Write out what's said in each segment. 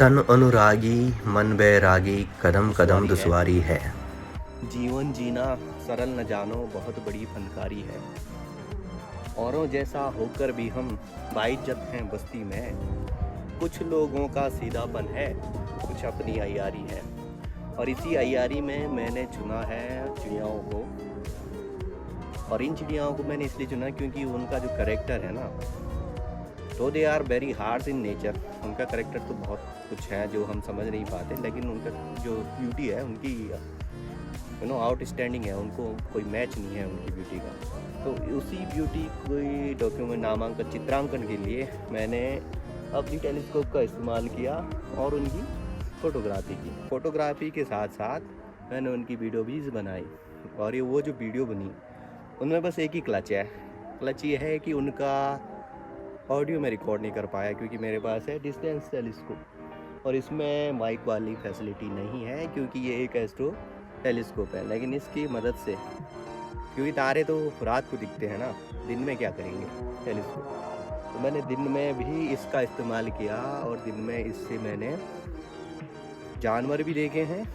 तन अनुरागी मन बैरागी कदम कदम दुश्वारी है। दुश्वारी है। जीवन जीना सरल न जानो बहुत बड़ी फनकारी है। औरों जैसा होकर भी हम बाइज्जत हैं बस्ती में। कुछ लोगों का सीधापन है, कुछ अपनी अय्यारी है। और इसी अय्यारी में मैंने चुना है चिड़ियाओं को। और इन चिड़ियाओं को मैंने इसलिए चुना क्योंकि उनका जो करेक्टर है ना, तो they are very hard in nature. उनका करेक्टर तो बहुत कुछ है जो हम समझ नहीं पाते, लेकिन उनका जो ब्यूटी है उनकी आउटस्टैंडिंग है। उनको कोई मैच नहीं है उनकी ब्यूटी का। तो उसी ब्यूटी कोई डॉक्यूमेंट नामांकन चित्रांकन के लिए मैंने अपनी टेलीस्कोप का इस्तेमाल किया और उनकी फ़ोटोग्राफी की। फ़ोटोग्राफी के साथ साथ मैंने उनकी वीडियो भी बनाई। और ये वो जो वीडियो बनी उनमें बस एक ही क्लच है। क्लच ये है कि उनका ऑडियो में रिकॉर्ड नहीं कर पाया क्योंकि मेरे पास है डिस्टेंस टेलीस्कोप और इसमें माइक वाली फैसिलिटी नहीं है क्योंकि ये एक एस्ट्रो टेलीस्कोप है। लेकिन इसकी मदद से, क्योंकि तारे तो रात को दिखते हैं ना, दिन में क्या करेंगे टेलीस्कोप, तो मैंने दिन में भी इसका इस्तेमाल किया। और दिन में इससे मैंने जानवर भी देखे हैं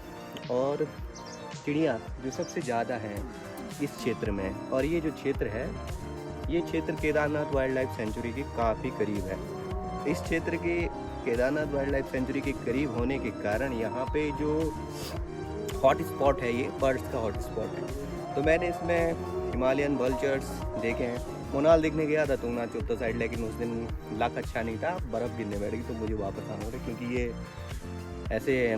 और चिड़िया जो सबसे ज़्यादा हैं इस क्षेत्र में। और ये जो क्षेत्र है, ये क्षेत्र केदारनाथ वाइल्ड लाइफ सेंचुरी के काफ़ी करीब है। इस क्षेत्र के केदारनाथ वाइल्ड लाइफ सेंचुरी के करीब होने के कारण यहाँ पे जो हॉट स्पॉट है, ये बर्ड्स का हॉट स्पॉट है। तो मैंने इसमें हिमालयन वल्चर्स देखे हैं। मोनाल देखने गया था तुंगनाथ चोपता साइड, लेकिन उस दिन लक अच्छा नहीं था, बर्फ़ गिरने बैठ गई तो मुझे वापस आना पड़ा। क्योंकि ये ऐसे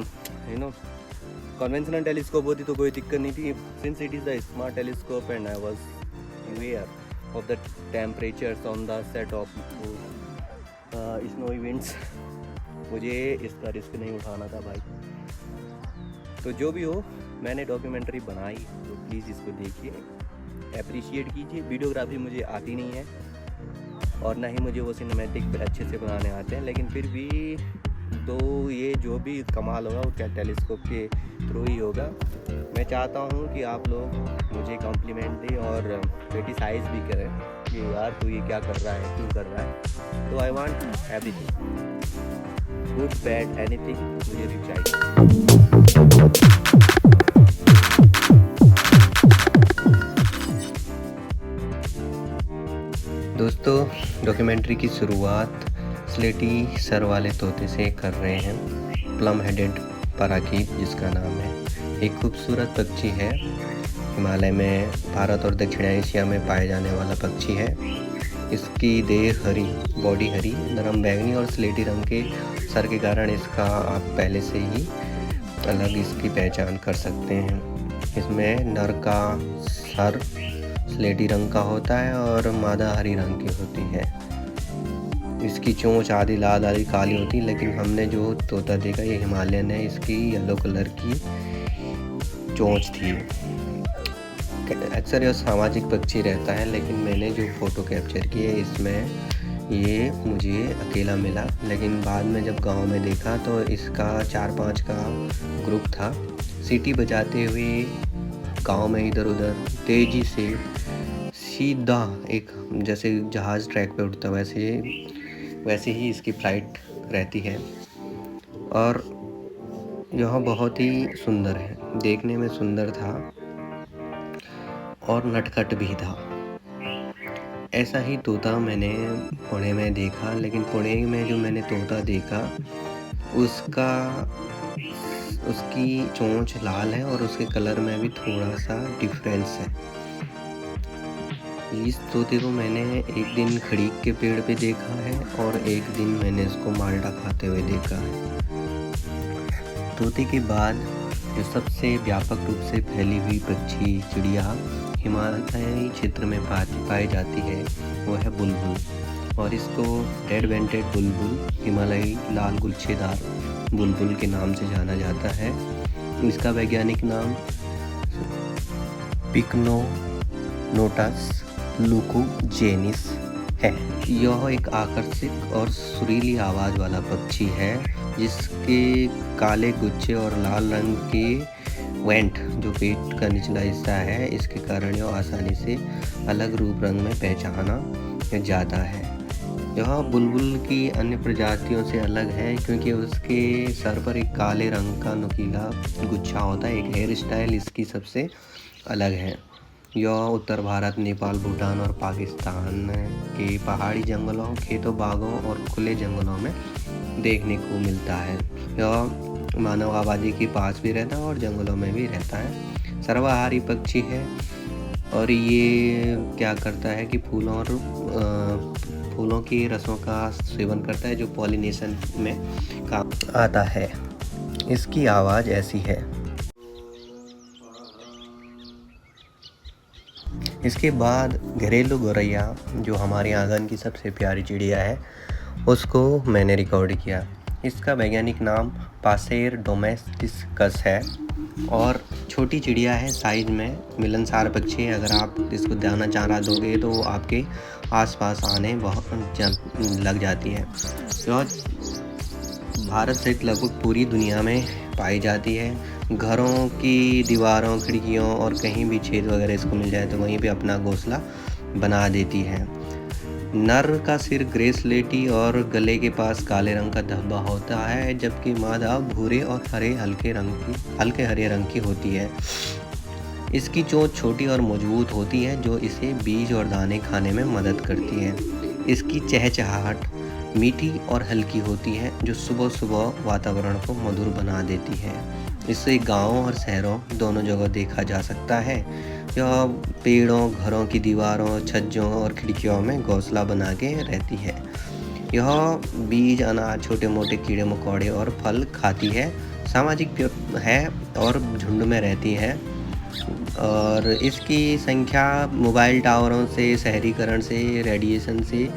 कन्वेंशनल टेलीस्कोप होती तो कोई दिक्कत नहीं थी। Since it is the smart telescope and I was aware of the temperatures on the set of snow events, मुझे इसका रिस्क नहीं उठाना था भाई। तो जो भी हो, मैंने डॉक्यूमेंट्री बनाई, तो प्लीज़ इसको देखिए, अप्रिशिएट कीजिए। वीडियोग्राफी मुझे आती नहीं है और ना ही मुझे वो सिनेमैटिक अच्छे से बनाने आते हैं, लेकिन फिर भी तो ये जो भी कमाल होगा वो क्या टेलीस्कोप के थ्रू ही होगा। मैं चाहता हूँ कि आप लोग मुझे कॉम्प्लीमेंट दें और क्रिटिसाइज़ भी करें कि यार तू ये क्या कर रहा है, क्यों कर रहा है। तो I want everything, good bad anything, मुझे भी चाहिए। दोस्तों, डॉक्यूमेंट्री की शुरुआत स्लेटी सर वाले तोते से कर रहे हैं। प्लम हेडेड पराकीट जिसका नाम है, एक खूबसूरत पक्षी है। हिमालय में, भारत और दक्षिण एशिया में पाए जाने वाला पक्षी है। इसकी देह हरी, बॉडी हरी, नरम बैंगनी और स्लेटी रंग के सर के कारण इसका आप पहले से ही अलग इसकी पहचान कर सकते हैं। इसमें नर का सर स्लेटी रंग का होता है और मादा हरी रंग की होती है। इसकी चोंच आधी लाल आधी काली होती है, लेकिन हमने जो तोता देखा ये हिमालयन है, इसकी येलो कलर की चोंच थी। अक्सर यह सामाजिक पक्षी रहता है, लेकिन मैंने जो फ़ोटो कैप्चर की है इसमें ये मुझे अकेला मिला। लेकिन बाद में जब गांव में देखा तो इसका 4-5 का ग्रुप था। सीटी बजाते हुए गांव में इधर उधर तेज़ी से सीधा एक, जैसे जहाज़ ट्रैक पे उड़ता वैसे ही इसकी फ्लाइट रहती है। और यह बहुत ही सुंदर है, देखने में सुंदर था और नटखट भी था। ऐसा ही तोता मैंने पुणे में देखा, लेकिन पुणे में जो मैंने तोता देखा उसकी चोंच लाल है और उसके कलर में भी थोड़ा सा डिफरेंस है। इस तोते को मैंने एक दिन खड़ीक के पेड़ पे देखा है और एक दिन मैंने इसको माल्टा खाते हुए देखा है। तोते के बाद जो सबसे व्यापक रूप से फैली हुई पक्षी चिड़िया हिमालयी क्षेत्र में पाई जाती है वो है बुलबुल। और इसको रेड वेंटेड बुलबुल, हिमालयी लाल गुलछेदार बुलबुल के नाम से जाना जाता है। इसका वैज्ञानिक नाम पिकनोनोटस लुकुजेनिस है। यह एक आकर्षक और सुरीली आवाज़ वाला पक्षी है जिसके काले गुच्छे और लाल रंग के वेंट जो पेट का निचला हिस्सा है, इसके कारण यह आसानी से अलग रूप रंग में पहचाना जाता है। यह बुलबुल की अन्य प्रजातियों से अलग है क्योंकि उसके सर पर एक काले रंग का नुकीला गुच्छा होता है। एक हेयर स्टाइल इसकी सबसे अलग है। यह उत्तर भारत, नेपाल, भूटान और पाकिस्तान के पहाड़ी जंगलों, खेतों, बागों और खुले जंगलों में देखने को मिलता है। यह मानव आबादी के पास भी रहता है और जंगलों में भी रहता है। सर्वाहारी पक्षी है और ये क्या करता है कि फूलों के रसों का सेवन करता है जो पॉलिनेशन में काम आता है। इसकी आवाज़ ऐसी है। इसके बाद घरेलू गौरैया, जो हमारे आंगन की सबसे प्यारी चिड़िया है, उसको मैंने रिकॉर्ड किया। इसका वैज्ञानिक नाम पासेर डोमेस्टिकस है और छोटी चिड़िया है साइज में, मिलनसार पक्षी है। अगर आप इसको दाना चारा दोगे तो वो आपके आसपास आने बहुत लग जाती है। यह भारत सहित लगभग पूरी दुनिया में पाई जाती है। घरों की दीवारों, खिड़कियों और कहीं भी छेद वगैरह इसको मिल जाए तो वहीं पे अपना घोंसला बना देती है। नर का सिर ग्रे स्लेटी और गले के पास काले रंग का धब्बा होता है, जबकि मादा भूरे और हल्के हरे रंग की होती है। इसकी चोंच छोटी और मजबूत होती है जो इसे बीज और दाने खाने में मदद करती है। इसकी चहचहाहट मीठी और हल्की होती है जो सुबह सुबह वातावरण को मधुर बना देती है। इसे गांवों और शहरों दोनों जगह देखा जा सकता है। यह पेड़ों, घरों की दीवारों, छज्जों और खिड़कियों में घोंसला बना के रहती है। यह बीज, अनाज, छोटे मोटे कीड़े मकोड़े और फल खाती है। सामाजिक है और झुंड में रहती है। और इसकी संख्या मोबाइल टावरों से, शहरीकरण से, रेडिएशन से,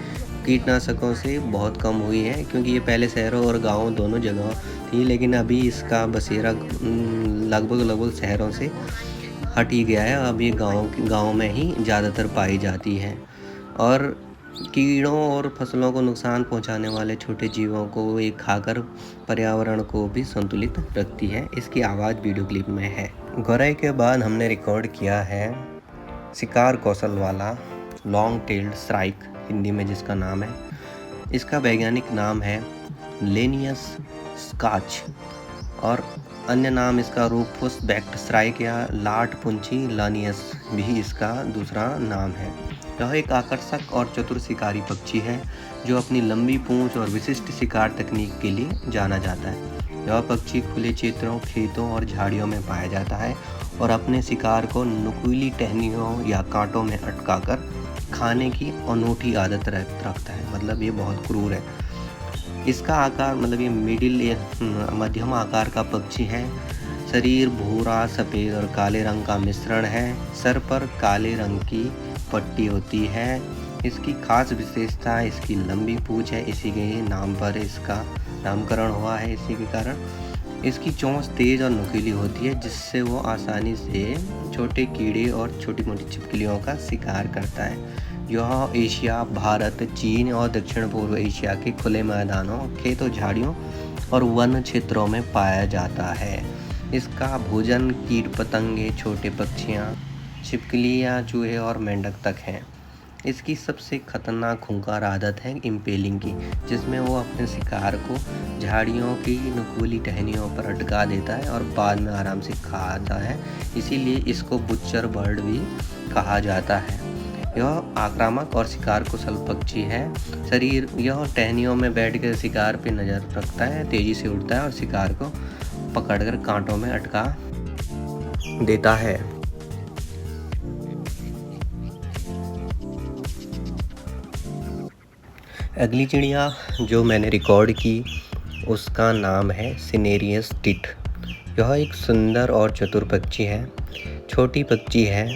कीटनाशकों से बहुत कम हुई है क्योंकि ये पहले शहरों और गांवों दोनों जगह थी, लेकिन अभी इसका बसेरा लगभग शहरों से हट ही गया है। अब ये गांव में ही ज़्यादातर पाई जाती है और कीड़ों और फसलों को नुकसान पहुंचाने वाले छोटे जीवों को ये खाकर पर्यावरण को भी संतुलित रखती है। इसकी आवाज़ वीडियो क्लिप में है। गौरैया के बाद हमने रिकॉर्ड किया है शिकार कौशल वाला लॉन्ग टेल्ड श्राइक, हिंदी में जिसका नाम है। इसका वैज्ञानिक नाम है लेनियस स्काच और अन्य नाम इसका रूफुस बैक्ड श्राइक या लाट पुंची लानियस भी इसका दूसरा नाम है। यह एक आकर्षक और चतुर शिकारी पक्षी है जो अपनी लंबी पूंछ और विशिष्ट शिकार तकनीक के लिए जाना जाता है। यह पक्षी खुले क्षेत्रों, खेतों और झाड़ियों में पाया जाता है और अपने शिकार को नुकीली टहनियों या कांटों में अटकाकर खाने की अनूठी आदत रखता है। मतलब ये बहुत क्रूर है। इसका आकार ये मध्यम आकार का पक्षी है। शरीर भूरा, सफ़ेद और काले रंग का मिश्रण है। सर पर काले रंग की पट्टी होती है। इसकी खास विशेषता इसकी लंबी पूंछ है। इसी के नाम पर इसका नामकरण हुआ है। इसी के कारण इसकी चोंच तेज और नुकीली होती है जिससे वो आसानी से छोटे कीड़े और छोटी मोटी छिपकलियों का शिकार करता है। यह एशिया, भारत, चीन और दक्षिण पूर्व एशिया के खुले मैदानों, खेतों, झाड़ियों और वन क्षेत्रों में पाया जाता है। इसका भोजन कीट पतंगे, छोटे पक्षियाँ, छिपकलियाँ, चूहे और मेंढक तक हैं। इसकी सबसे खतरनाक खूंखार आदत है इम्पेलिंग की, जिसमें वो अपने शिकार को झाड़ियों की नुकीली टहनियों पर अटका देता है और बाद में आराम से खाता है। इसीलिए इसको बुच्चर बर्ड भी कहा जाता है। यह आक्रामक और शिकार कुशल पक्षी है। यह टहनियों में बैठकर शिकार पर नज़र रखता है, तेजी से उड़ता है और शिकार को पकड़कर कांटों में अटका देता है। अगली चिड़िया जो मैंने रिकॉर्ड की उसका नाम है सिनेरियस टिट। यह एक सुंदर और चतुर पक्षी है। छोटी पक्षी है,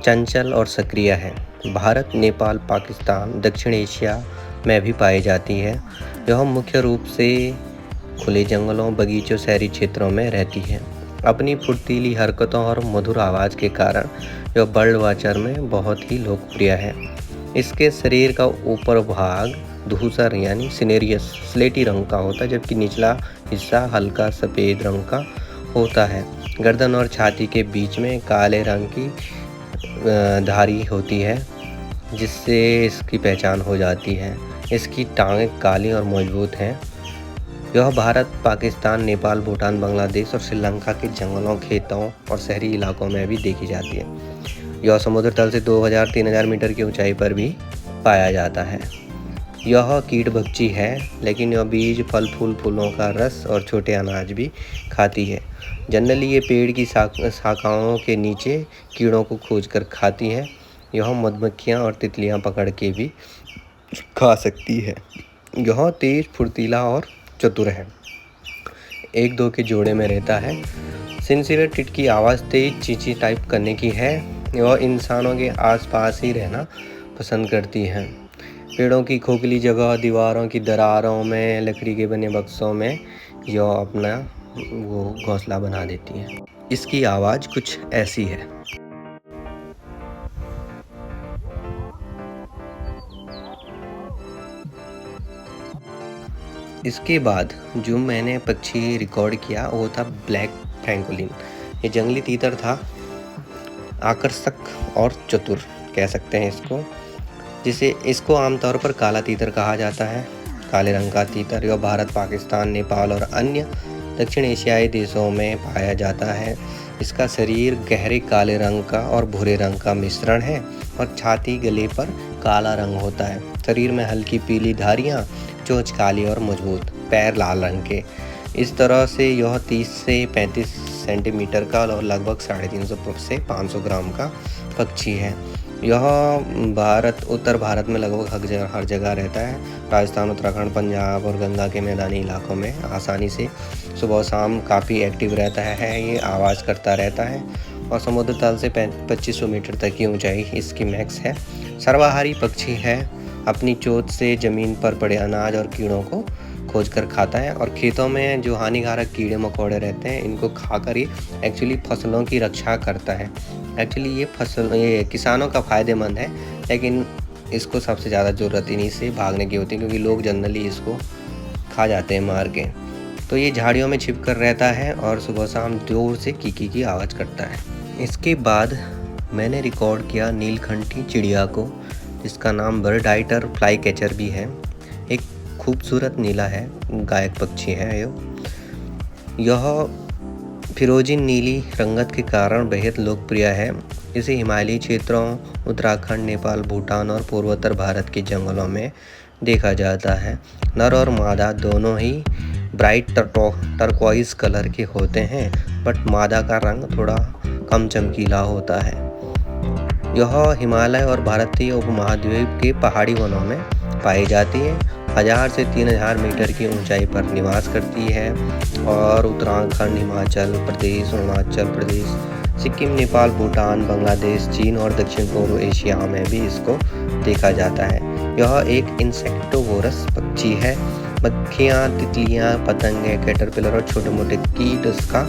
चंचल और सक्रिय है। भारत, नेपाल, पाकिस्तान, दक्षिण एशिया में भी पाई जाती है। यह मुख्य रूप से खुले जंगलों, बगीचों, शहरी क्षेत्रों में रहती है। अपनी फुर्तीली हरकतों और मधुर आवाज़ के कारण यह बर्ड वॉचर में बहुत ही लोकप्रिय है। इसके शरीर का ऊपर भाग धूसर यानी सिनेरियस स्लेटी रंग का होता है, जबकि निचला हिस्सा हल्का सफ़ेद रंग का होता है। गर्दन और छाती के बीच में काले रंग की धारी होती है जिससे इसकी पहचान हो जाती है। इसकी टांगें काली और मजबूत हैं। यह भारत, पाकिस्तान, नेपाल, भूटान, बांग्लादेश और श्रीलंका के जंगलों, खेतों और शहरी इलाकों में भी देखी जाती है। यह समुद्र तल से 2000-3000 मीटर की ऊंचाई पर भी पाया जाता है। यह कीटभक्षी है, लेकिन यह बीज, फल, फूलों का रस और छोटे अनाज भी खाती है। जनरली ये पेड़ की शाखाओं के नीचे कीड़ों को खोजकर खाती है। यह मधुमक्खियाँ और तितलियाँ पकड़ के भी खा सकती है। यह तेज, फुर्तीला और चतुर है। 1-2 के जोड़े में रहता है। सिंसिरेटिट की आवाज़ तेज चींची टाइप करने की है। यह इंसानों के आसपास ही रहना पसंद करती है। पेड़ों की खोखली जगह, दीवारों की दरारों में, लकड़ी के बने बक्सों में यह अपना घोंसला बना देती है। इसकी आवाज़ कुछ ऐसी है। इसके बाद जो मैंने पक्षी रिकॉर्ड किया वो था ब्लैक फ्रैंकोलिन। ये जंगली तीतर था, आकर्षक और चतुर कह सकते हैं इसको आमतौर पर काला तीतर कहा जाता है। काले रंग का तीतर यह भारत, पाकिस्तान, नेपाल और अन्य दक्षिण एशियाई देशों में पाया जाता है। इसका शरीर गहरे काले रंग का और भूरे रंग का मिश्रण है और छाती, गले पर काला रंग होता है। शरीर में हल्की पीली धारियाँ, चोंच काली और मजबूत, पैर लाल रंग के। इस तरह से यह 30 से 35 सेंटीमीटर का और लगभग 350 से 500 ग्राम का पक्षी है। यह उत्तर भारत में लगभग हर जगह रहता है। राजस्थान, उत्तराखंड, पंजाब और गंगा के मैदानी इलाकों में आसानी से सुबह शाम काफ़ी एक्टिव रहता है। ये आवाज़ करता रहता है और समुद्र तल से 2500 मीटर तक की ऊंचाई इसकी मैक्स है। सर्वाहारी पक्षी है। अपनी चोंच से ज़मीन पर पड़े अनाज और कीड़ों को खोजकर खाता है और खेतों में जो हानिकारक कीड़े मकोड़े रहते हैं इनको खाकर ये एक्चुअली फसलों की रक्षा करता है। एक्चुअली ये किसानों का फ़ायदेमंद है, लेकिन इसको सबसे ज़्यादा ज़रूरत इन्हीं से भागने की होती है, क्योंकि लोग जनरली इसको खा जाते हैं मार के। तो ये झाड़ियों में छिप कर रहता है और सुबह शाम जोर से कीकी की आवाज़ करता है। इसके बाद मैंने रिकॉर्ड किया नीलकंठी चिड़िया को, जिसका नाम बर्ड आइटर फ्लाई कैचर भी है। एक खूबसूरत नीला है, गायक पक्षी है। यह फिरोजी नीली रंगत के कारण बेहद लोकप्रिय है। इसे हिमालयी क्षेत्रों, उत्तराखंड, नेपाल, भूटान और पूर्वोत्तर भारत के जंगलों में देखा जाता है। नर और मादा दोनों ही ब्राइट टर्कोइज कलर के होते हैं, बट मादा का रंग थोड़ा कम चमकीला होता है। यह हिमालय और भारतीय उपमहाद्वीप के पहाड़ी वनों में पाई जाती है। 1000 से 3000 मीटर की ऊंचाई पर निवास करती है और उत्तराखंड, हिमाचल प्रदेश, अरुणाचल प्रदेश, सिक्किम, नेपाल, भूटान, बांग्लादेश, चीन और दक्षिण पूर्व एशिया में भी इसको देखा जाता है। यह एक इंसेक्टोवोरस पक्षी है। मक्खियाँ, तितलियाँ, पतंगे, कैटरपिलर और छोटे मोटे कीट इसका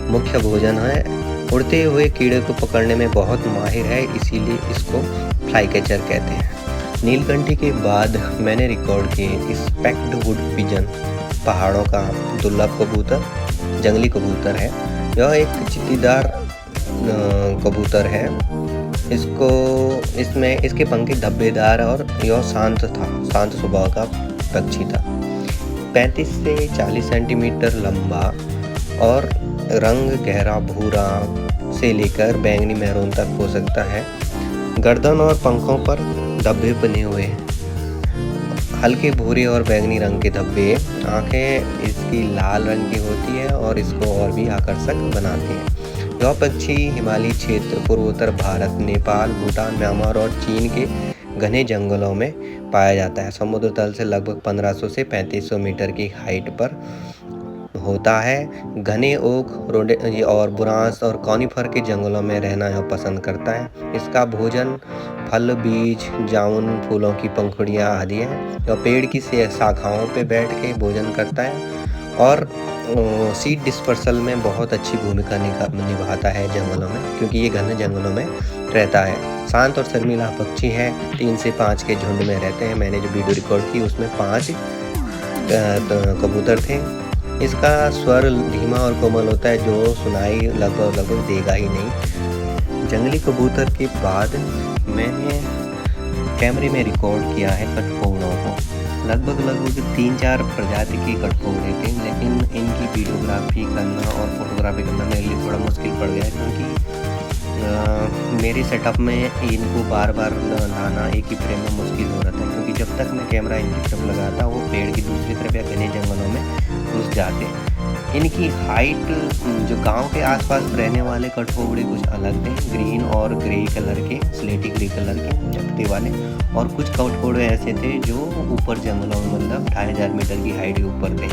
मुख्य भोजन है। उड़ते हुए कीड़े को पकड़ने में बहुत माहिर है, इसीलिए इसको फ्लाई कैचर कहते हैं। नीलकंठी के बाद मैंने रिकॉर्ड किए स्पेक्ड वुड पिजन, पहाड़ों का दुर्लभ कबूतर, जंगली कबूतर है। यह एक चित्तीदार कबूतर है। इसके पंख धब्बेदार और यह शांत स्वभाव का पक्षी था। 35 से 40 सेंटीमीटर लंबा और रंग गहरा भूरा से लेकर बैंगनी मैरून तक हो सकता है। गर्दन और पंखों पर धब्बे बने हुए हैं, हल्के भूरे और बैंगनी रंग के धब्बे। आंखें इसकी लाल रंग की होती है और इसको और भी आकर्षक बनाती हैं। यह पक्षी हिमालयी क्षेत्र, पूर्वोत्तर भारत, नेपाल, भूटान, म्यांमार और चीन के घने जंगलों में पाया जाता है। समुद्र तल से लगभग 1500 से 3500 मीटर की हाइट पर होता है। घने ओक और बुरांस और कॉनिफर के जंगलों में रहना यह पसंद करता है। इसका भोजन फल, बीज, जामुन, फूलों की पंखुड़ियाँ आदि है। यह पेड़ की शाखाओं पे बैठ के भोजन करता है और सीड डिस्पर्सल में बहुत अच्छी भूमिका निभाता है जंगलों में, क्योंकि ये घने जंगलों में रहता है। शांत और शर्मीला पक्षी है। 3 से 5 के झुंड में रहते हैं। मैंने जो वीडियो रिकॉर्ड की उसमें 5 कबूतर थे। इसका स्वर धीमा और कोमल होता है, जो सुनाई लगभग देगा ही नहीं। जंगली कबूतर के बाद मैंने कैमरे में रिकॉर्ड किया है कठफोड़ों को। लगभग 3-4 प्रजाति के कठफोड़े थे, लेकिन इनकी वीडियोग्राफी करना और फोटोग्राफी करना मेरे लिए थोड़ा मुश्किल पड़ गया, क्योंकि मेरे सेटअप में इनको बार बार लाना एक ही फ्रेम में मुश्किल हो रहा था, क्योंकि जब तक मैं कैमरा इनकी तरफ लगाता वो पेड़ की दूसरी तरफ या घने जंगलों में घुस जाते। इनकी हाइट जो गांव के आसपास रहने वाले कठफोड़े कुछ अलग थे, ग्रीन और ग्रे कलर के, स्लेटी ग्रे कलर के चकते वाले, और कुछ कठफोड़े ऐसे थे जो ऊपर जंगलों में, मतलब 2500 मीटर की हाइट के ऊपर थे।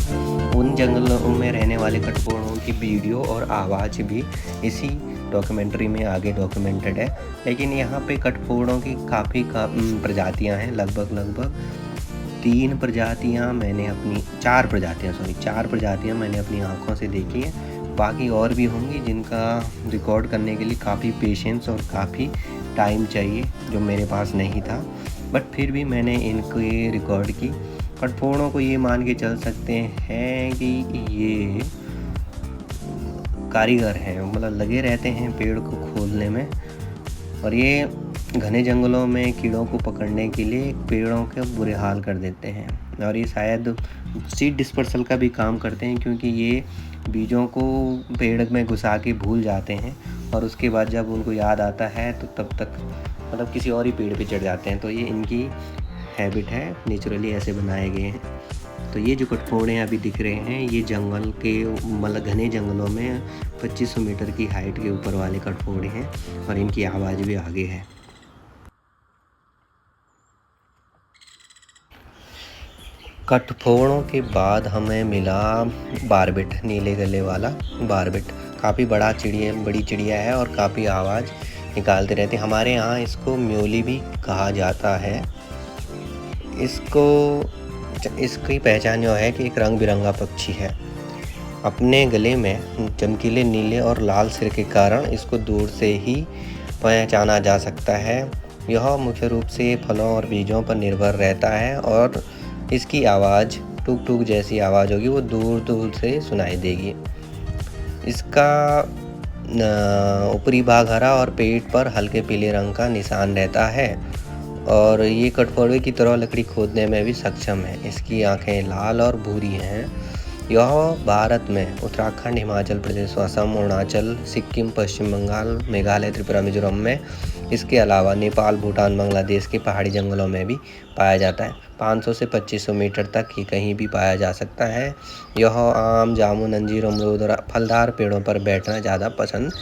उन जंगलों में रहने वाले कठफोड़ों की वीडियो और आवाज़ भी इसी डॉक्यूमेंट्री में आगे डॉक्यूमेंटेड है। लेकिन यहाँ पे कठफोड़ों की काफ़ी प्रजातियाँ हैं, लगभग 4 प्रजातियाँ मैंने अपनी आँखों से देखी हैं। बाकी और भी होंगी जिनका रिकॉर्ड करने के लिए काफ़ी पेशेंस और काफ़ी टाइम चाहिए, जो मेरे पास नहीं था, बट फिर भी मैंने इनको ये रिकॉर्ड की। कठफोड़ों को ये मान के चल सकते हैं कि ये कारीगर हैं, मतलब लगे रहते हैं पेड़ को खोदने में, और ये घने जंगलों में कीड़ों को पकड़ने के लिए पेड़ों के बुरे हाल कर देते हैं। और ये शायद सीड डिस्पर्सल का भी काम करते हैं, क्योंकि ये बीजों को पेड़ में घुसा के भूल जाते हैं, और उसके बाद जब उनको याद आता है तो तब तक मतलब किसी और ही पेड़ पे चढ़ जाते हैं। तो ये इनकी हैबिट है, नेचुरली ऐसे बनाए गए हैं। तो ये जो कठफोड़े अभी दिख रहे हैं, ये जंगल के, मतलब घने जंगलों में 2500 मीटर की हाइट के ऊपर वाले कठफोड़े हैं, और इनकी आवाज़ भी आगे है। कठफोड़ों के बाद हमें मिला बारबिट, नीले गले वाला बारबिट। काफ़ी बड़ी चिड़िया है और काफ़ी आवाज़ निकालते रहते हैं। हमारे यहाँ इसको म्यूली भी कहा जाता है। इसकी पहचान जो है कि एक रंग बिरंगा पक्षी है। अपने गले में चमकीले नीले और लाल सिर के कारण इसको दूर से ही पहचाना जा सकता है। यह मुख्य रूप से फलों और बीजों पर निर्भर रहता है, और इसकी आवाज़ टूक टूक जैसी आवाज़ होगी, वो दूर दूर से सुनाई देगी। इसका ऊपरी भाग हरा और पेट पर हल्के पीले रंग का निशान रहता है, और ये कठफोड़े की तरह लकड़ी खोदने में भी सक्षम है। इसकी आंखें लाल और भूरी हैं। यह भारत में उत्तराखंड, हिमाचल प्रदेश, असम, अरुणाचल, सिक्किम, पश्चिम बंगाल, मेघालय, त्रिपुरा, मिजोरम में, इसके अलावा नेपाल, भूटान, बांग्लादेश के पहाड़ी जंगलों में भी पाया जाता है। 500 से 2500 मीटर तक ही कहीं भी पाया जा सकता है। यह आम, जामुन, अंजीर, अमरूद और फलदार पेड़ों पर बैठना ज़्यादा पसंद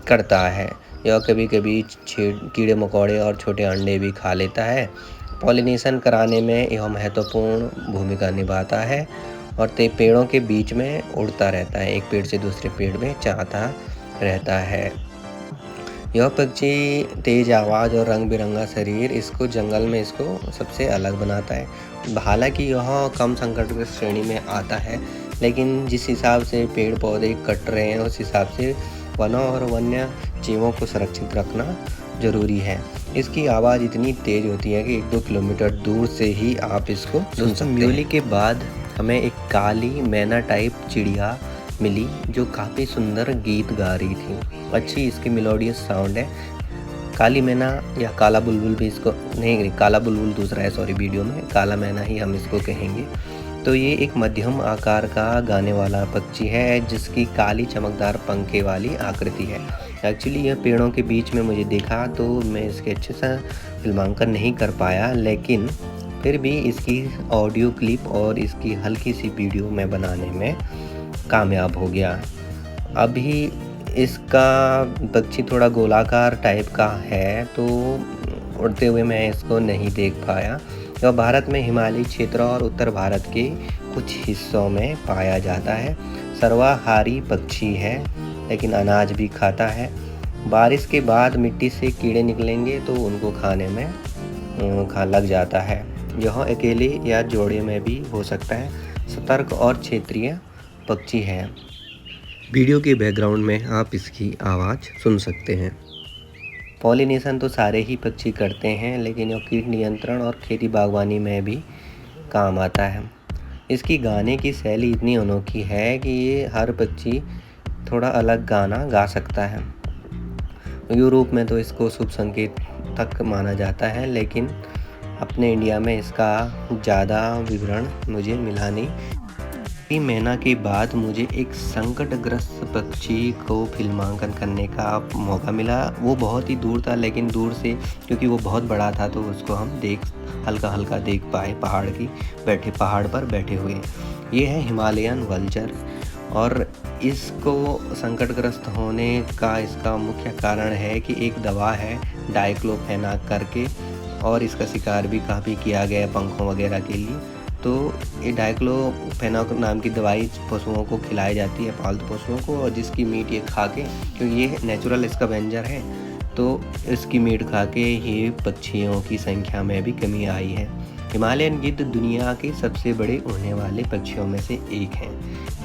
करता है। यह कभी कभी कीड़े मकोड़े और छोटे अंडे भी खा लेता है। पॉलिनेशन कराने में यह महत्वपूर्ण भूमिका निभाता है, और पेड़ों के बीच में उड़ता रहता है, एक पेड़ से दूसरे पेड़ में चाहता रहता है। यह पक्षी तेज आवाज़ और रंग बिरंगा शरीर इसको जंगल में इसको सबसे अलग बनाता है। हालांकि यह कम संकट श्रेणी में आता है, लेकिन जिस हिसाब से पेड़ पौधे कट रहे हैं उस हिसाब से वनों और वन्य जीवों को सुरक्षित रखना ज़रूरी है। इसकी आवाज़ इतनी तेज़ होती है कि 1-2 किलोमीटर दूर से ही आप इसको सुन सकते हैं। म्यूली के बाद हमें एक काली मैना टाइप चिड़िया मिली, जो काफ़ी सुंदर गीत गा रही थी। अच्छी इसकी मेलोडियस साउंड है। काली मैना या काला बुलबुल भी इसको नहीं, काला बुलबुल दूसरा है, सॉरी, वीडियो में काला मैना ही हम इसको कहेंगे। तो ये एक मध्यम आकार का गाने वाला पक्षी है, जिसकी काली चमकदार पंखे वाली आकृति है। एक्चुअली यह पेड़ों के बीच में मुझे देखा, तो मैं इसके अच्छे से फिल्मांकन नहीं कर पाया, लेकिन फिर भी इसकी ऑडियो क्लिप और इसकी हल्की सी वीडियो मैं बनाने में कामयाब हो गया। अभी इसका पक्षी थोड़ा गोलाकार टाइप का है, तो उड़ते हुए मैं इसको नहीं देख पाया। यह भारत में हिमालयी क्षेत्रों और उत्तर भारत के कुछ हिस्सों में पाया जाता है। सर्वाहारी पक्षी है, लेकिन अनाज भी खाता है। बारिश के बाद मिट्टी से कीड़े निकलेंगे तो उनको खाने में लग जाता है। यह अकेले या जोड़े में भी हो सकता है। सतर्क और क्षेत्रीय पक्षी है। वीडियो के बैकग्राउंड में आप इसकी आवाज़ सुन सकते हैं। पॉलिनेशन तो सारे ही पक्षी करते हैं, लेकिन यह कीट नियंत्रण और खेती बागवानी में भी काम आता है। इसकी गाने की शैली इतनी अनोखी है कि ये हर पक्षी थोड़ा अलग गाना गा सकता है। यूरोप में तो इसको शुभ संकेत तक माना जाता है, लेकिन अपने इंडिया में इसका ज़्यादा विवरण मुझे मिला नहीं। 3 महीना के बाद मुझे एक संकटग्रस्त पक्षी को फिल्मांकन करने का मौका मिला। वो बहुत ही दूर था, लेकिन दूर से क्योंकि वो बहुत बड़ा था तो उसको हम हल्का-हल्का देख पाए पहाड़ पर बैठे हुए। ये है हिमालयन वल्चर और इसको संकटग्रस्त होने का इसका मुख्य कारण है कि एक दवा है डाइक्लोफेनाक करके, और इसका शिकार भी काफ़ी किया गया है पंखों वगैरह के लिए। तो ये डाइक्लोफेनाक नाम की दवाई पशुओं को खिलाई जाती है, पालतू पशुओं को, और जिसकी मीट ये खा के, क्योंकि ये नेचुरल स्कैवेंजर है, तो इसकी मीट खा के ये पक्षियों की संख्या में भी कमी आई है। हिमालयन गिद्ध दुनिया के सबसे बड़े उड़ने वाले पक्षियों में से एक हैं।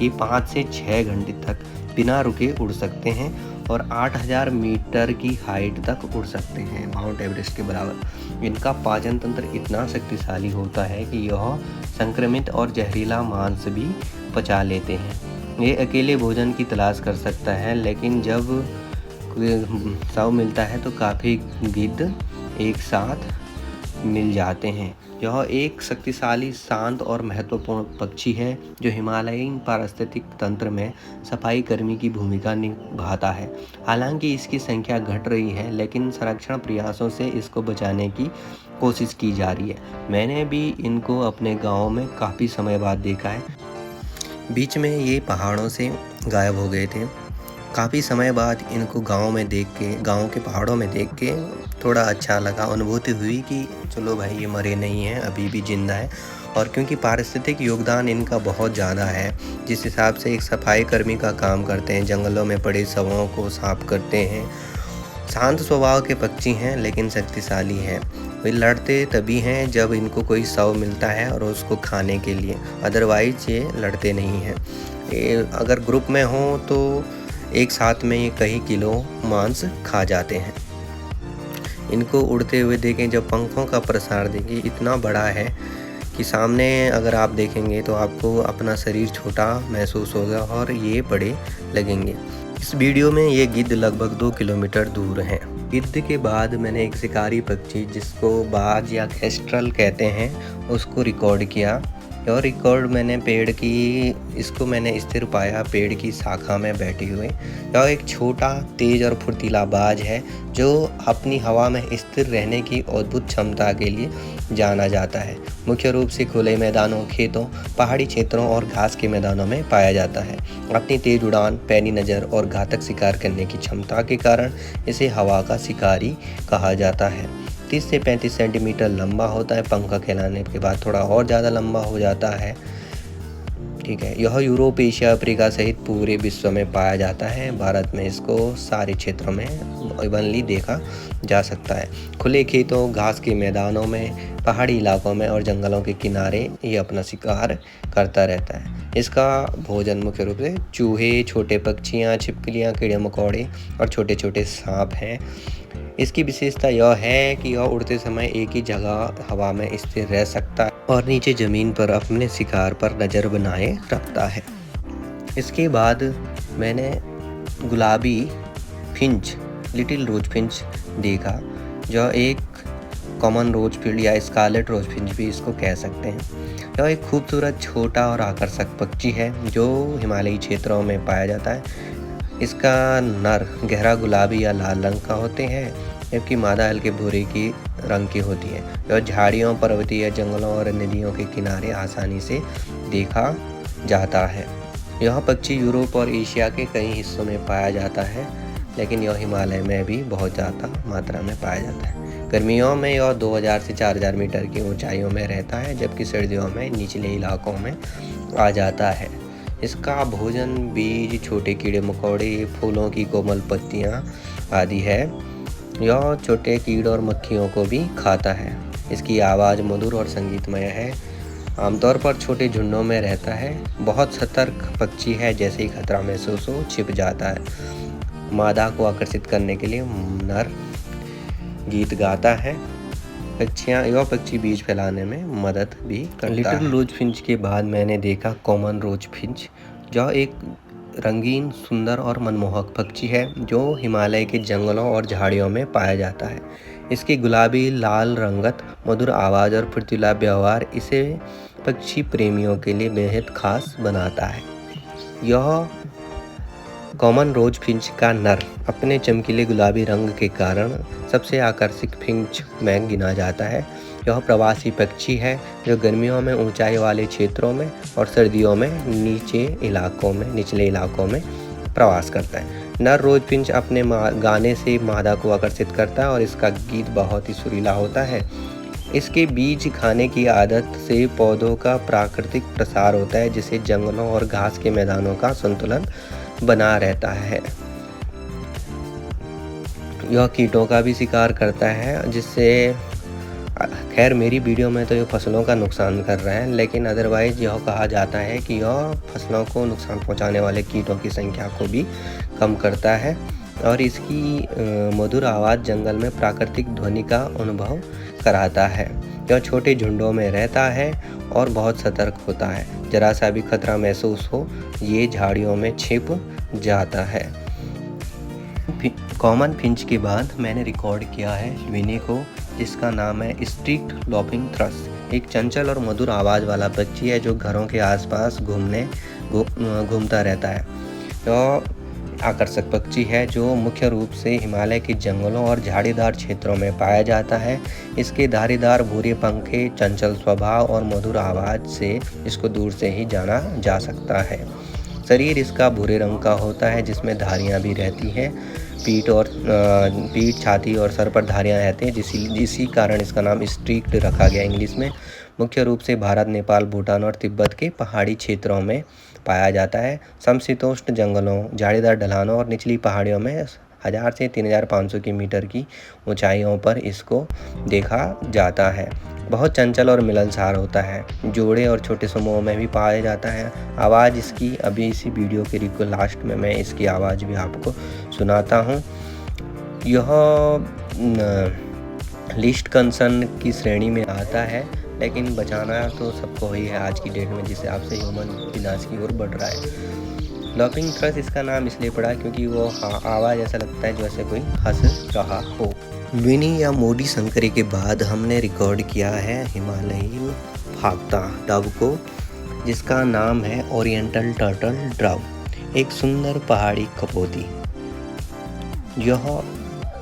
ये 5 से 6 घंटे तक बिना रुके उड़ सकते हैं और 8000 मीटर की हाइट तक उड़ सकते हैं, माउंट एवरेस्ट के बराबर। इनका पाचन तंत्र इतना शक्तिशाली होता है कि यह संक्रमित और जहरीला मांस भी पचा लेते हैं। ये अकेले भोजन की तलाश कर सकता है, लेकिन जब शव मिलता है तो काफ़ी गिद्ध एक साथ मिल जाते हैं। यह एक शक्तिशाली, शांत और महत्वपूर्ण पक्षी है जो हिमालयन पारिस्थितिक तंत्र में सफाई कर्मी की भूमिका निभाता है। हालांकि इसकी संख्या घट रही है, लेकिन संरक्षण प्रयासों से इसको बचाने की कोशिश की जा रही है। मैंने भी इनको अपने गांव में काफ़ी समय बाद देखा है। बीच में ये पहाड़ों से गायब हो गए थे। काफ़ी समय बाद इनको गांव के पहाड़ों में देख के थोड़ा अच्छा लगा, अनुभूति हुई कि चलो भाई ये मरे नहीं हैं, अभी भी जिंदा है। और क्योंकि पारिस्थितिक योगदान इनका बहुत ज़्यादा है, जिस हिसाब से एक सफाई कर्मी का काम करते हैं, जंगलों में पड़े शवों को साफ करते हैं। शांत स्वभाव के पक्षी हैं लेकिन शक्तिशाली हैं। वे लड़ते तभी हैं जब इनको कोई शव मिलता है और उसको खाने के लिए, अदरवाइज ये लड़ते नहीं हैं। ये अगर ग्रुप में हों तो एक साथ में ये कई किलो मांस खा जाते हैं। इनको उड़ते हुए देखें, जब पंखों का प्रसार देखें, इतना बड़ा है कि सामने अगर आप देखेंगे तो आपको अपना शरीर छोटा महसूस होगा और ये बड़े लगेंगे। इस वीडियो में ये गिद्ध लगभग 2 किलोमीटर दूर हैं। गिद्ध के बाद मैंने एक शिकारी पक्षी जिसको बाज या केस्ट्रल कहते हैं उसको रिकॉर्ड किया। और रिकॉर्ड मैंने इसको मैंने स्थिर पाया पेड़ की शाखा में बैठे हुए। यह एक छोटा, तेज और फुर्तीला बाज है जो अपनी हवा में स्थिर रहने की अद्भुत क्षमता के लिए जाना जाता है। मुख्य रूप से खुले मैदानों, खेतों, पहाड़ी क्षेत्रों और घास के मैदानों में पाया जाता है। अपनी तेज उड़ान, पैनी नज़र और घातक शिकार करने की क्षमता के कारण इसे हवा का शिकारी कहा जाता है। 30 से 35 सेंटीमीटर लंबा होता है। पंखा फैलाने के बाद थोड़ा और ज़्यादा लंबा हो जाता है। ठीक है, यह यूरोप, एशिया, अफ्रीका सहित पूरे विश्व में पाया जाता है। भारत में इसको सारे क्षेत्रों में इवनली देखा जा सकता है। खुले खेतों, घास के मैदानों में, पहाड़ी इलाकों में और जंगलों के किनारे ये अपना शिकार करता रहता है। इसका भोजन मुख्य रूप से चूहे, छोटे पक्षियाँ, छिपकलियाँ, कीड़े मकोड़े और छोटे छोटे सांप हैं। इसकी विशेषता यह है कि यह उड़ते समय एक ही जगह हवा में स्थिर रह सकता है और नीचे ज़मीन पर अपने शिकार पर नज़र बनाए रखता है। इसके बाद मैंने गुलाबी फिंच, लिटिल रोज फिंच देखा, जो एक कॉमन रोज फिल्ड या स्कारलेट रोज फिंच भी इसको कह सकते हैं। यह एक खूबसूरत, छोटा और आकर्षक पक्षी है जो हिमालयी क्षेत्रों में पाया जाता है। इसका नर गहरा गुलाबी या लाल रंग का होते हैं, जबकि मादा हल्के भूरे की रंग की होती है। यह झाड़ियों, पर्वतीय जंगलों और नदियों के किनारे आसानी से देखा जाता है। यह पक्षी यूरोप और एशिया के कई हिस्सों में पाया जाता है, लेकिन यह हिमालय में भी बहुत ज़्यादा मात्रा में पाया जाता है। गर्मियों में यह 2000 से 4000 मीटर की ऊंचाइयों में रहता है, जबकि सर्दियों में निचले इलाकों में आ जाता है। इसका भोजन बीज, छोटे कीड़े मकोड़े, फूलों की कोमल पत्तियाँ आदि है। यह छोटे कीड़ और मक्खियों को भी खाता है। इसकी आवाज़ मधुर और संगीतमय है। आमतौर पर छोटे झुंडों में रहता है। बहुत सतर्क पक्षी है, जैसे ही खतरा महसूस हो छिप जाता है। मादा को आकर्षित करने के लिए नर गीत गाता है। यह पक्षी बीज फैलाने में मदद भी करता है। लिटिल रोज फिंच के बाद मैंने देखा कॉमन रोज फिंच, जो एक रंगीन, सुंदर और मनमोहक पक्षी है जो हिमालय के जंगलों और झाड़ियों में पाया जाता है। इसकी गुलाबी लाल रंगत, मधुर आवाज़ और फुर्तीला व्यवहार इसे पक्षी प्रेमियों के लिए बेहद खास बनाता है। यह कॉमन रोज फिंच का नर अपने चमकीले गुलाबी रंग के कारण सबसे आकर्षक फिंच में गिना जाता है। यह प्रवासी पक्षी है जो गर्मियों में ऊंचाई वाले क्षेत्रों में और सर्दियों में निचले इलाकों में प्रवास करता है। नर रोज फिंच अपने गाने से मादा को आकर्षित करता है और इसका गीत बहुत ही सुरीला होता है। इसके बीज खाने की आदत से पौधों का प्राकृतिक प्रसार होता है, जिससे जंगलों और घास के मैदानों का संतुलन बना रहता है। यह कीटों का भी शिकार करता है, जिससे खैर मेरी वीडियो में तो ये फसलों का नुकसान कर रहा है, लेकिन अदरवाइज यह कहा जाता है कि यह फसलों को नुकसान पहुंचाने वाले कीटों की संख्या को भी कम करता है और इसकी मधुर आवाज़ जंगल में प्राकृतिक ध्वनि का अनुभव कराता है। यह छोटे झुंडों में रहता है और बहुत सतर्क होता है। जरा सा भी खतरा महसूस हो ये झाड़ियों में छिप जाता है। कॉमन फिंच के बाद मैंने रिकॉर्ड किया है विनी को, जिसका नाम है स्ट्रीट लॉपिंग थ्रश। एक चंचल और मधुर आवाज़ वाला पक्षी है जो घरों के आसपास घूमता रहता है। यह आकर्षक पक्षी है जो मुख्य रूप से हिमालय के जंगलों और झाड़ीदार क्षेत्रों में पाया जाता है। इसके धारीदार भूरे पंखे, चंचल स्वभाव और मधुर आवाज़ से इसको दूर से ही जाना जा सकता है। शरीर इसका भूरे रंग का होता है जिसमें धारियां भी रहती हैं। पीठ, छाती और सर पर धारियां रहती हैं, इसी कारण इसका नाम स्ट्रीक्ड रखा गया इंग्लिश में। मुख्य रूप से भारत, नेपाल, भूटान और तिब्बत के पहाड़ी क्षेत्रों में पाया जाता है। समशीतोष्ण जंगलों, झाड़ीदार ढलानों और निचली पहाड़ियों में 1000 से 3500 मीटर की ऊंचाइयों पर इसको देखा जाता है। बहुत चंचल और मिलनसार होता है। जोड़े और छोटे समूहों में भी पाया जाता है। आवाज़ इसकी अभी इसी वीडियो के लास्ट में मैं इसकी आवाज़ भी आपको सुनाता हूँ। यह लिस्ट कंसर्न की श्रेणी में आता है, लेकिन बचाना तो सबको ही है आज की डेट में, जिससे आपसे ह्यूमन विनाश की ओर बढ़ रहा है। लॉपिंग थ्रश इसका नाम इसलिए पड़ा क्योंकि वो आवाज़ ऐसा लगता है जैसे कोई हंस रहा हो। विनी या मोडी संकरी के बाद हमने रिकॉर्ड किया है हिमालयी फाख्ता डव को, जिसका नाम है ओरिएंटल टर्टल डव, एक सुंदर पहाड़ी कपोती। यह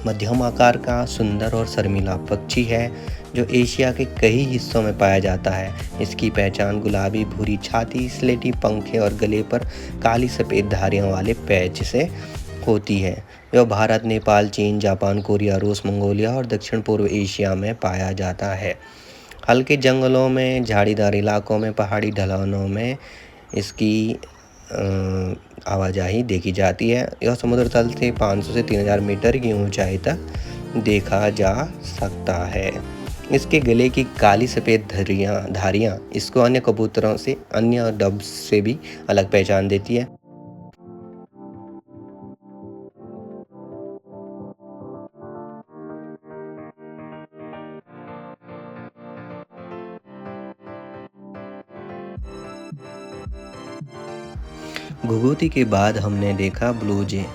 मध्यम आकार का सुंदर और शर्मीला पक्षी है जो एशिया के कई हिस्सों में पाया जाता है। इसकी पहचान गुलाबी भूरी छाती, स्लेटी पंखे और गले पर काली सफ़ेद धारियों वाले पैच से होती है। यह भारत, नेपाल, चीन, जापान, कोरिया, रूस, मंगोलिया और दक्षिण पूर्व एशिया में पाया जाता है। हल्के जंगलों में, झाड़ीदार इलाकों में, पहाड़ी ढलानों में इसकी आवाजाही देखी जाती है। यह समुद्र तल से 500 से 3000 मीटर की ऊंचाई तक देखा जा सकता है। इसके गले की काली सफ़ेद धारियाँ इसको अन्य कबूतरों से, अन्य डव्स से भी अलग पहचान देती है। घुघुती के बाद हमने देखा ब्लू जे।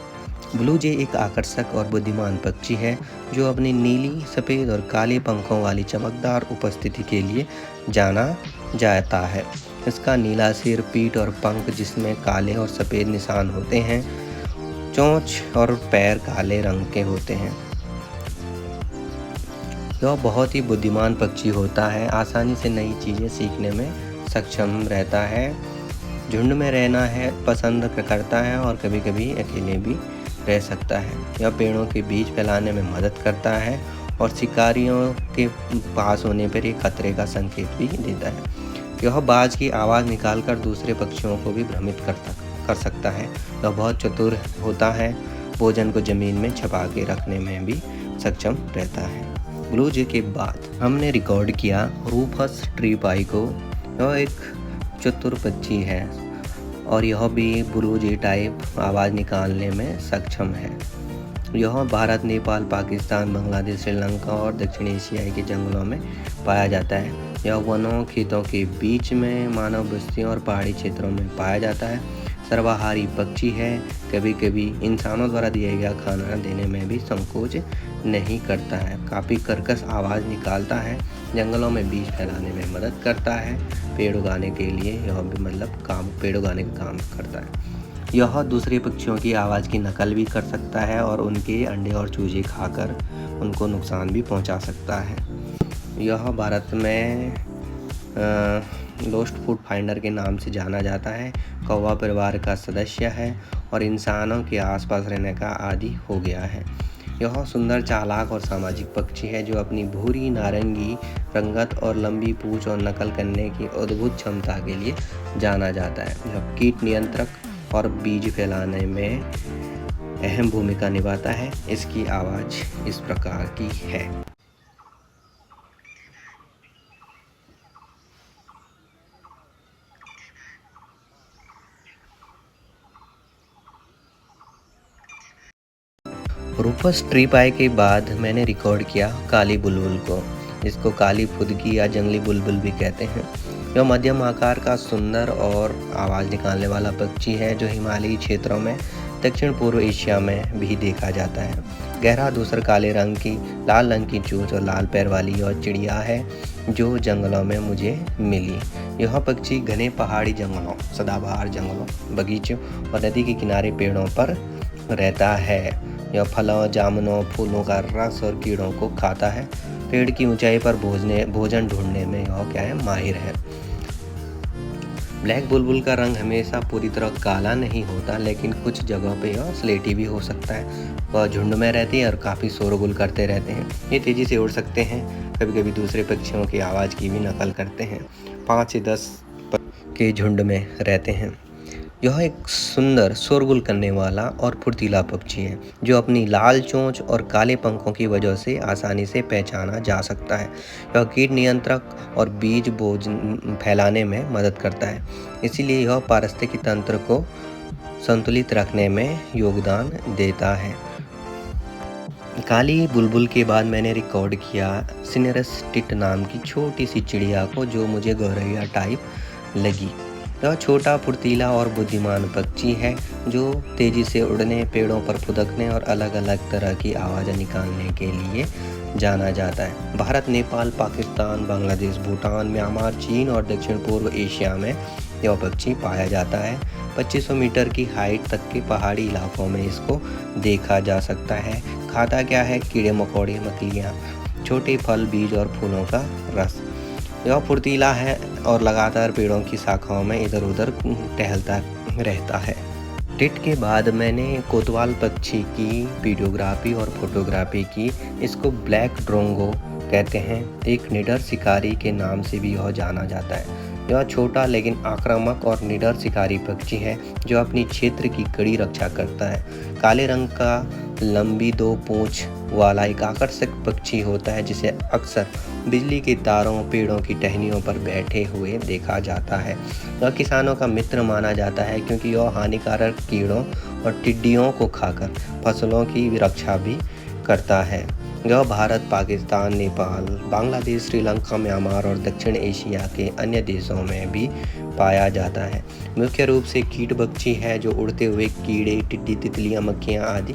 ब्लू जे एक आकर्षक और बुद्धिमान पक्षी है जो अपनी नीली, सफ़ेद और काले पंखों वाली चमकदार उपस्थिति के लिए जाना जाता है। इसका नीला सिर, पीठ और पंख जिसमें काले और सफ़ेद निशान होते हैं। चोंच और पैर काले रंग के होते हैं। यह बहुत ही बुद्धिमान पक्षी होता है, आसानी से नई चीज़ें सीखने में सक्षम रहता है। झुंड में रहना पसंद करता है और कभी कभी अकेले भी रह सकता है। यह पेड़ों के बीज फैलाने में मदद करता है और शिकारियों के पास होने पर एक खतरे का संकेत भी देता है। यह बाज की आवाज़ निकालकर दूसरे पक्षियों को भी भ्रमित कर सकता है। यह बहुत चतुर होता है, भोजन को ज़मीन में छुपा के रखने में भी सक्षम रहता है। ब्लू जे के बाद हमने रिकॉर्ड किया रूफस ट्री पाई को। यह एक चतुर पक्षी है और यह भी ब्लू जे टाइप आवाज़ निकालने में सक्षम है। यह भारत, नेपाल, पाकिस्तान, बांग्लादेश, श्रीलंका और दक्षिण एशियाई के जंगलों में पाया जाता है। यह वनों, खेतों के बीच में, मानव बस्तियों और पहाड़ी क्षेत्रों में पाया जाता है। सर्वाहारी पक्षी है। कभी कभी इंसानों द्वारा दिया गया खाना देने में भी संकोच नहीं करता है। काफ़ी कर्कश आवाज़ निकालता है। जंगलों में बीज फैलाने में मदद करता है। पेड़ उगाने के लिए यह भी पेड़ उगाने का काम करता है। यह दूसरे पक्षियों की आवाज़ की नकल भी कर सकता है और उनके अंडे और चूजे खाकर उनको नुकसान भी पहुंचा सकता है। यह भारत में लोस्ट फूड फाइंडर के नाम से जाना जाता है। कौवा परिवार का सदस्य है और इंसानों के आसपास रहने का आदी हो गया है। यह सुंदर, चालाक और सामाजिक पक्षी है जो अपनी भूरी नारंगी रंगत और लंबी पूंछ और नकल करने की अद्भुत क्षमता के लिए जाना जाता है। यह कीट नियंत्रक और बीज फैलाने में अहम भूमिका निभाता है। इसकी आवाज़ इस प्रकार की है। रूपस ट्रिप आए के बाद मैंने रिकॉर्ड किया काली बुलबुल को। इसको काली फुदकी या जंगली बुलबुल भी कहते हैं। यह मध्यम आकार का सुंदर और आवाज़ निकालने वाला पक्षी है जो हिमालयी क्षेत्रों में दक्षिण पूर्व एशिया में भी देखा जाता है। गहरा धूसर काले रंग की, लाल रंग की चोंच और लाल पैर वाली यह चिड़िया है जो जंगलों में मुझे मिली। यह पक्षी घने पहाड़ी जंगलों, सदाबहार जंगलों, बगीचों और नदी के किनारे पेड़ों पर रहता है। यह फलों, जामुनों, फूलों का रस और कीड़ों को खाता है। पेड़ की ऊंचाई पर भोजन ढूंढने में यह माहिर है। ब्लैक बुलबुल का रंग हमेशा पूरी तरह काला नहीं होता, लेकिन कुछ जगहों पे यह स्लेटी भी हो सकता है। वह झुंड में रहती है और काफ़ी शोरगुल करते रहते हैं। ये तेज़ी से उड़ सकते हैं, कभी कभी दूसरे पक्षियों की आवाज़ की भी नकल करते हैं। 5 से 10 के झुंड में रहते हैं। यह एक सुंदर, शोरगुल करने वाला और फुर्तीला पक्षी है जो अपनी लाल चोंच और काले पंखों की वजह से आसानी से पहचाना जा सकता है। यह कीट नियंत्रक और बीज भोजन फैलाने में मदद करता है, इसीलिए यह पारिस्थितिकी तंत्र को संतुलित रखने में योगदान देता है। काली बुलबुल के बाद मैंने रिकॉर्ड किया सिनेरस टिट नाम की छोटी सी चिड़िया को जो मुझे गौरैया टाइप लगी। यह छोटा, फुर्तीला और बुद्धिमान पक्षी है जो तेज़ी से उड़ने, पेड़ों पर फुदकने और अलग अलग तरह की आवाज़ें निकालने के लिए जाना जाता है। भारत, नेपाल, पाकिस्तान, बांग्लादेश, भूटान, म्यांमार, चीन और दक्षिण पूर्व एशिया में यह पक्षी पाया जाता है। 2500 मीटर की हाइट तक के पहाड़ी इलाकों में इसको देखा जा सकता है। खाता क्या है? कीड़े मकोड़े, मछलियाँ, छोटे फल, बीज और फूलों का रस। यह फुर्तीला है और लगातार पेड़ों की शाखाओं में इधर उधर टहलता रहता है। टिट के बाद मैंने कोतवाल पक्षी की वीडियोग्राफी और फोटोग्राफी की। इसको ब्लैक ड्रोंगो कहते हैं। एक निडर शिकारी के नाम से भी यह जाना जाता है। यह छोटा लेकिन आक्रामक और निडर शिकारी पक्षी है जो अपनी क्षेत्र की कड़ी रक्षा करता है। काले रंग का लंबी 2 पूंछ वाला एक आकर्षक पक्षी होता है जिसे अक्सर बिजली के तारों, पेड़ों की टहनियों पर बैठे हुए देखा जाता है। यह किसानों का मित्र माना जाता है क्योंकि यह हानिकारक कीड़ों और टिड्डियों को खाकर फसलों की रक्षा भी करता है। यह भारत, पाकिस्तान, नेपाल, बांग्लादेश, श्रीलंका, म्यांमार और दक्षिण एशिया के अन्य देशों में भी पाया जाता है। मुख्य रूप से कीट पक्षी है जो उड़ते हुए कीड़े, टिड्डी, तितलियां, मक्खियां आदि,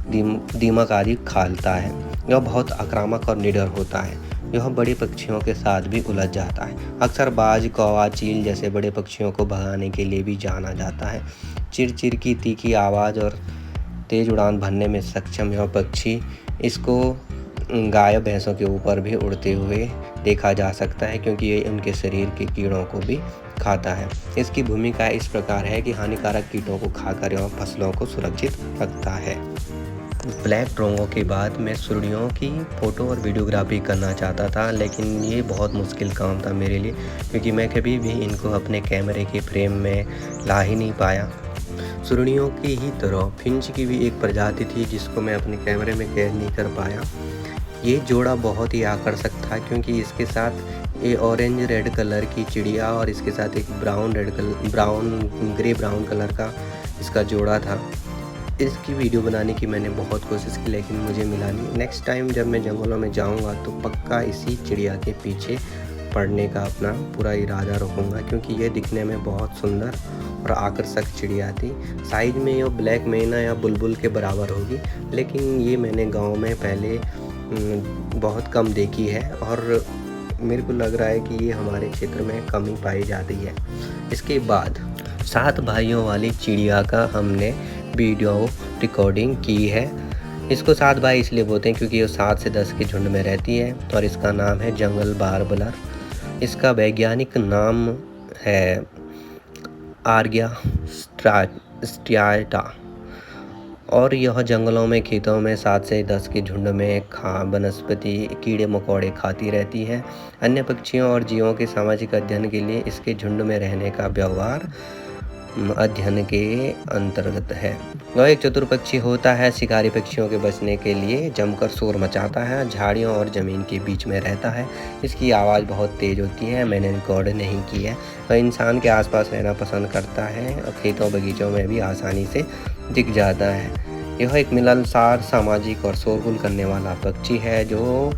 दीमक आदि खाता है। यह बहुत आक्रामक और निडर होता है। यह बड़े पक्षियों के साथ भी उलझ जाता है। अक्सर बाज, कौवा, चील जैसे बड़े पक्षियों को भगाने के लिए भी जाना जाता है। चिरचिर की तीखी आवाज़ और तेज़ उड़ान भरने में सक्षम यह पक्षी, इसको गाय भैंसों के ऊपर भी उड़ते हुए देखा जा सकता है क्योंकि ये उनके शरीर के कीड़ों को भी खाता है। इसकी भूमिका इस प्रकार है कि हानिकारक कीटों को खाकर यह फसलों को सुरक्षित रखता है। ब्लैक ड्रोंगो के बाद मैं सुर्खियों की फ़ोटो और वीडियोग्राफी करना चाहता था, लेकिन ये बहुत मुश्किल काम था मेरे लिए क्योंकि मैं कभी भी इनको अपने कैमरे के फ्रेम में ला ही नहीं पाया। सुर्खियों की ही तरह फिंच की भी एक प्रजाति थी जिसको मैं अपने कैमरे में कैद नहीं कर पाया। ये जोड़ा बहुत ही आकर्षक था क्योंकि इसके साथ ये ऑरेंज रेड कलर की चिड़िया और इसके साथ एक ग्रे ब्राउन कलर का इसका जोड़ा था। इसकी वीडियो बनाने की मैंने बहुत कोशिश की लेकिन मुझे मिला नहीं। नेक्स्ट टाइम जब मैं जंगलों में जाऊंगा तो पक्का इसी चिड़िया के पीछे पढ़ने का अपना पूरा इरादा रखूँगा, क्योंकि ये दिखने में बहुत सुंदर और आकर्षक चिड़िया थी। साइज़ में ये ब्लैक मैना या बुलबुल के बराबर होगी, लेकिन ये मैंने गांव में पहले बहुत कम देखी है और मेरे को लग रहा है कि ये हमारे क्षेत्र में कम ही पाई जाती है। इसके बाद 7 भाइयों वाली चिड़िया का हमने वीडियो रिकॉर्डिंग की है। इसको 7 भाई इसलिए बोलते हैं क्योंकि ये 7 से 10 के झुंड में रहती है और इसका नाम है जंगल बार्बलर। इसका वैज्ञानिक नाम है आर्गिया स्ट्रिएटा और यह जंगलों में, खेतों में 7 से 10 के झुंड में वनस्पति, कीड़े मकोड़े खाती रहती है। अन्य पक्षियों और जीवों के सामाजिक अध्ययन के लिए इसके झुंड में रहने का व्यवहार अध्ययन के अंतर्गत है। वह एक चतुर पक्षी होता है, शिकारी पक्षियों के बचने के लिए जमकर शोर मचाता है, झाड़ियों और ज़मीन के बीच में रहता है। इसकी आवाज़ बहुत तेज़ होती है, मैंने रिकॉर्ड नहीं की है। वह इंसान के आसपास रहना पसंद करता है और खेतों बगीचों में भी आसानी से दिख जाता है। यह एक मिलनसार, सामाजिक और शोरगुल करने वाला पक्षी है जो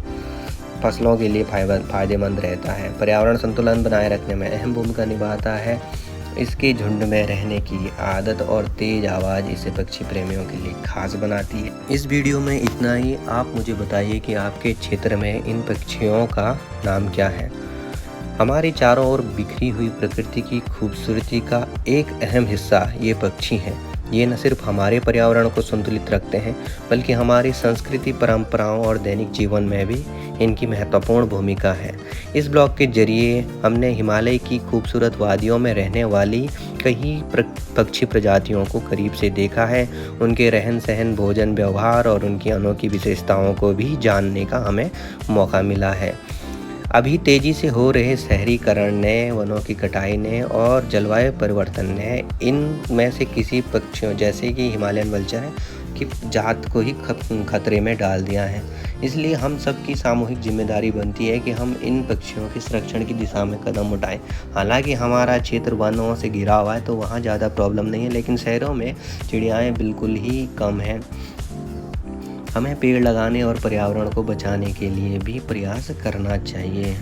फसलों के लिए फायदेमंद रहता है। पर्यावरण संतुलन बनाए रखने में अहम भूमिका निभाता है। इसके झुंड में रहने की आदत और तेज आवाज़ इसे पक्षी प्रेमियों के लिए खास बनाती है। इस वीडियो में इतना ही। आप मुझे बताइए कि आपके क्षेत्र में इन पक्षियों का नाम क्या है। हमारी चारों ओर बिखरी हुई प्रकृति की खूबसूरती का एक अहम हिस्सा ये पक्षी हैं। ये न सिर्फ हमारे पर्यावरण को संतुलित रखते हैं, बल्कि हमारी संस्कृति, परंपराओं और दैनिक जीवन में भी इनकी महत्वपूर्ण भूमिका है। इस ब्लॉग के जरिए हमने हिमालय की खूबसूरत वादियों में रहने वाली कई पक्षी प्रजातियों को करीब से देखा है। उनके रहन सहन, भोजन, व्यवहार और उनकी अनोखी विशेषताओं को भी जानने का हमें मौका मिला है। अभी तेज़ी से हो रहे शहरीकरण ने, वनों की कटाई ने और जलवायु परिवर्तन ने इन में से किसी पक्षियों, जैसे कि हिमालयन वल्चर है, की जात को ही खतरे में डाल दिया है। इसलिए हम सबकी सामूहिक जिम्मेदारी बनती है कि हम इन पक्षियों के संरक्षण की दिशा में कदम उठाएं। हालांकि हमारा क्षेत्र वनों से घिरा हुआ है तो वहाँ ज़्यादा प्रॉब्लम नहीं है, लेकिन शहरों में चिड़ियाएँ बिल्कुल ही कम हैं। हमें पेड़ लगाने और पर्यावरण को बचाने के लिए भी प्रयास करना चाहिए।